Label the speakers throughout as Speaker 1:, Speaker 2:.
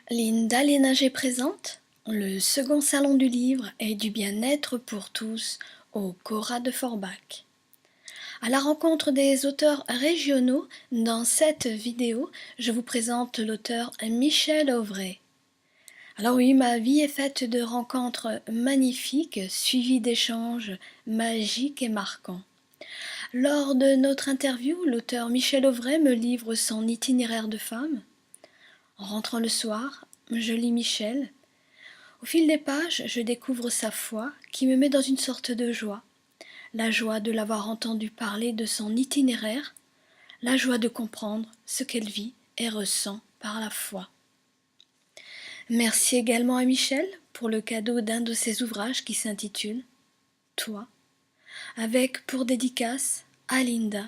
Speaker 1: Linda Lénager présente le second salon du livre et du bien-être pour tous au Cora de Forbach. À la rencontre des auteurs régionaux, dans cette vidéo, je vous présente l'auteur Michel Auvray. Alors oui, ma vie est faite de rencontres magnifiques, suivies d'échanges magiques et marquants. Lors de notre interview, l'auteur Michel Auvray me livre son itinéraire de femme. En rentrant le soir, je lis Michel. Au fil des pages, je découvre sa foi qui me met dans une sorte de joie. La joie de l'avoir entendu parler de son itinéraire, la joie de comprendre ce qu'elle vit et ressent par la foi. Merci également à Michel pour le cadeau d'un de ses ouvrages qui s'intitule « Toi », avec pour dédicace à Linda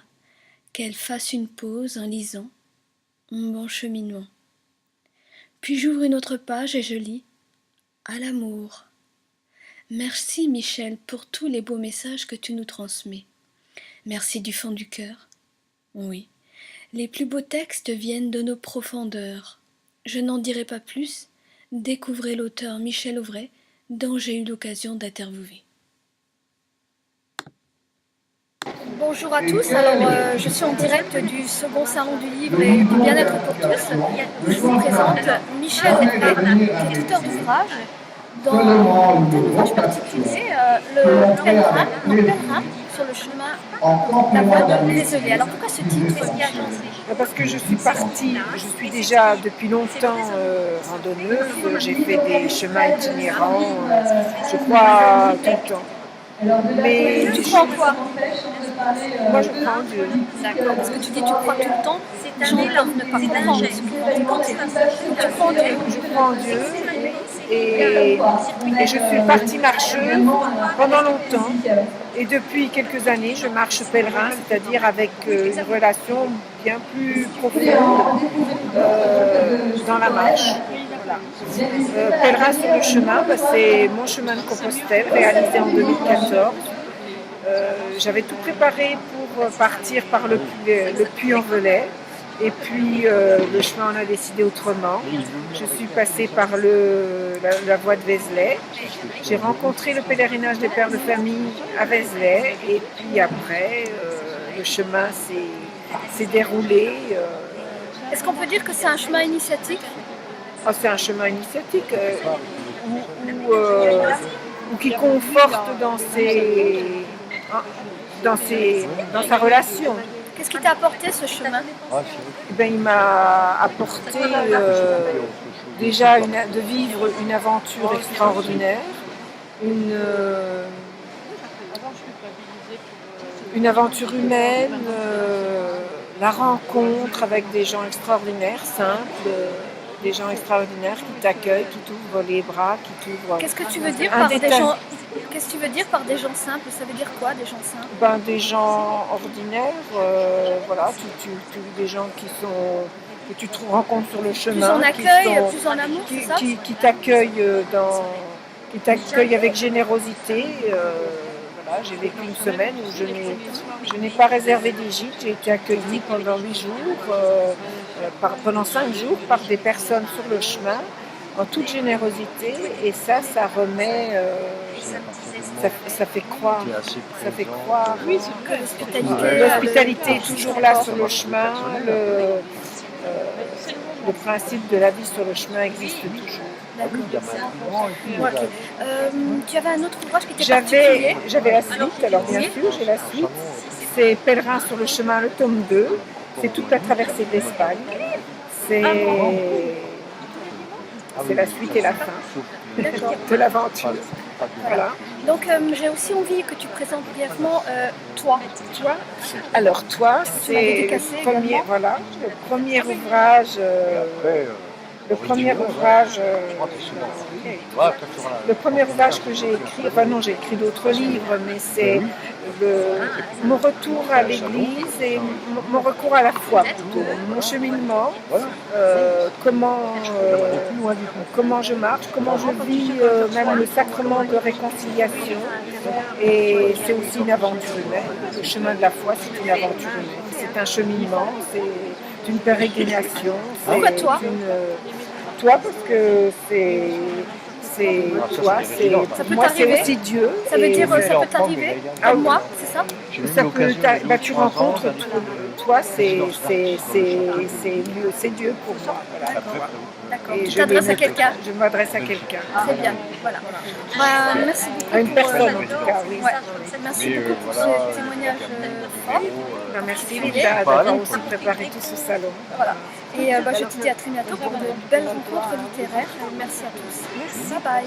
Speaker 1: qu'elle fasse une pause en lisant « Bon cheminement ». Puis j'ouvre une autre page et je lis « À l'amour ». Merci Michel pour tous les beaux messages que tu nous transmets. Merci du fond du cœur. Oui, les plus beaux textes viennent de nos profondeurs. Je n'en dirai pas plus. Découvrez l'auteur Michel Auvray, dont j'ai eu l'occasion d'interviewer. Bonjour à tous, alors je suis en direct du second salon du livre et du bien-être pour tous. Je vous présente Michel Auvray, qui est auteur d'ouvrages, dans un ouvrage particulier, le pèlerin sur le chemin, la voie de Vézelay. Alors pourquoi ce titre?
Speaker 2: Parce que je suis partie, je suis déjà depuis longtemps randonneuse, j'ai fait des chemins itinérants, je crois tout le temps.
Speaker 1: Mais tu crois en quoi?
Speaker 2: Moi je crois en Dieu.
Speaker 1: D'accord, parce que tu dis tu crois tout le temps, j'entends ne pas comprendre ce que tu crois. Tu crois en Dieu?
Speaker 2: Je crois en Dieu et je suis partie marcheuse pendant longtemps. Et depuis quelques années, je marche pèlerin, c'est-à-dire avec une relation bien plus profonde dans la marche. Voilà. Pèlerin sur le chemin, c'est mon chemin de Compostelle réalisé en 2014. J'avais tout préparé pour partir par le Puy-en-Velay. Et puis le chemin, on a décidé autrement. Je suis passée par la voie de Vézelay. J'ai rencontré le pèlerinage des pères de famille à Vézelay. Et puis après, le chemin s'est déroulé.
Speaker 1: Est-ce qu'on peut dire que c'est un chemin initiatique?
Speaker 2: C'est un chemin initiatique ou qui conforte dans sa relation.
Speaker 1: Qu'est-ce qui t'a apporté ce chemin?
Speaker 2: Il m'a apporté déjà de vivre une aventure extraordinaire, une aventure humaine, la rencontre avec des gens extraordinaires, simples, des gens extraordinaires qui t'accueillent, qui t'ouvrent les bras, qui t'ouvrent.
Speaker 1: Qu'est-ce que tu veux dire par des gens? Qu'est-ce que tu veux dire par des gens simples? Ça veut dire quoi, des gens simples?
Speaker 2: Des gens ordinaires, voilà, des gens que tu rencontres sur le chemin.
Speaker 1: Plus en accueil, plus en amour, c'est ça?
Speaker 2: Qui t'accueillent avec générosité. Voilà, j'ai vécu une semaine où je n'ai pas réservé des gîtes, j'ai été accueillie pendant 8 jours, pendant 5 jours par des personnes sur le chemin, en toute générosité, et ça remet, ça fait croire. Ça fait croire.
Speaker 1: Oui,
Speaker 2: l'hospitalité est toujours là sur le chemin, le principe de la vie sur le chemin existe toujours.
Speaker 1: Tu avais un autre ouvrage qui était particulier?
Speaker 2: J'avais la suite, alors bien sûr, j'ai la suite. C'est Pèlerin sur le chemin, le tome 2. C'est toute la traversée de l'Espagne. C'est la suite et la fin de l'aventure. Voilà.
Speaker 1: Donc j'ai aussi envie que tu présentes brièvement Toi.
Speaker 2: Toi. Alors Toi, c'est le premier ouvrage. Le premier ouvrage que j'ai écrit, j'ai écrit d'autres livres, mais c'est mon retour à l'église et mon recours à la foi plutôt, mon cheminement, comment je marche, comment je vis même le sacrement de réconciliation, et c'est aussi une aventure humaine. Le chemin de la foi, c'est une aventure humaine, c'est un cheminement, c'est une pérégrination.
Speaker 1: Pourquoi toi?
Speaker 2: toi parce que toi, c'est
Speaker 3: Ça peut
Speaker 2: moi, c'est
Speaker 3: t'arriver.
Speaker 2: aussi Dieu.
Speaker 3: Ça veut
Speaker 2: et
Speaker 3: dire
Speaker 2: je-
Speaker 3: ça peut t'arriver,
Speaker 2: Ah
Speaker 3: comme
Speaker 2: oui.
Speaker 3: moi, c'est ça?
Speaker 2: Ça peut, tu rencontres toi, c'est Dieu pour moi. Voilà.
Speaker 3: D'accord.
Speaker 2: Et
Speaker 3: Tu
Speaker 2: je
Speaker 3: t'adresses
Speaker 2: l'aime
Speaker 3: à quelqu'un?
Speaker 2: Je m'adresse à quelqu'un.
Speaker 3: Très bien, voilà. Bah, merci beaucoup
Speaker 2: À une
Speaker 3: pour,
Speaker 2: personne en tout cas, oui.
Speaker 3: ouais, merci beaucoup pour ce témoignage fort.
Speaker 2: Ben, merci Linda d'avoir aussi préparé tout ce salon.
Speaker 3: Voilà. Et bah, je te dis à très bientôt pour de belles rencontres littéraires. Merci à tous. Merci, bye.